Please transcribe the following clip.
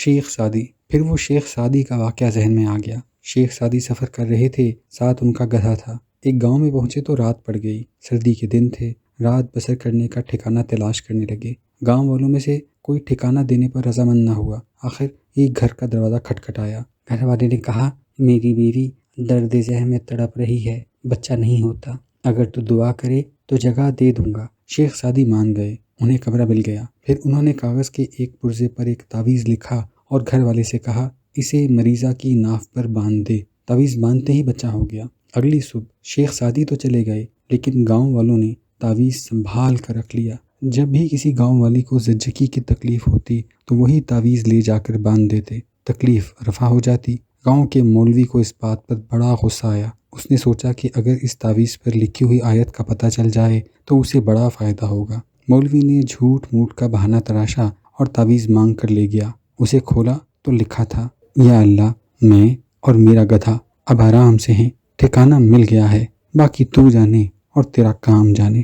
شیخ Saadi. پھر وہ شیخ Saadi کا واقعہ ذہن میں آ گیا۔ شیخ سعدی سفر کر رہے تھے، ساتھ ان کا گدھا تھا۔ ایک گاؤں میں پہنچے تو رات پڑ گئی۔ سردی کے دن تھے۔ رات بسر کرنے کا ٹھکانہ تلاش کرنے لگے۔ گاؤں والوں میں سے کوئی ٹھکانہ دینے پر رضامند نہ ہوا۔ آخر ایک گھر کا دروازہ کھٹکھٹایا۔ گھر والے نے کہا، میری بیوی درد ذہ میں تڑپ رہی ہے، بچہ نہیں ہوتا، اگر تو دعا کرے تو جگہ دے دوں گا۔ شیخ سعدی مان گئے۔ انہیں کمرہ مل گیا۔ پھر انہوں نے کاغذ کے ایک پرزے پر ایک تعویذ لکھا اور گھر والے سے کہا، اسے مریضہ کی ناف پر باندھ دے۔ تعویذ باندھتے ہی بچہ ہو گیا۔ اگلی صبح شیخ سعدی تو چلے گئے، لیکن گاؤں والوں نے تعویذ سنبھال کر رکھ لیا۔ جب بھی کسی گاؤں والی کو زچگی کی تکلیف ہوتی تو وہی تعویذ لے جا کر باندھ دیتے، تکلیف رفع ہو جاتی۔ گاؤں کے مولوی کو اس بات پر بڑا غصہ آیا۔ اس نے سوچا کہ اگر اس تعویذ پر لکھی ہوئی آیت کا پتہ چل جائے تو اسے بڑا فائدہ ہوگا۔ مولوی نے جھوٹ موٹ کا بہانہ تراشا اور تعویذ مانگ کر لے گیا۔ اسے کھولا تو لکھا تھا، یا اللہ، میں اور میرا گدھا اب آرام سے ہیں، ٹھکانہ مل گیا ہے، باقی تو جانے اور تیرا کام جانے۔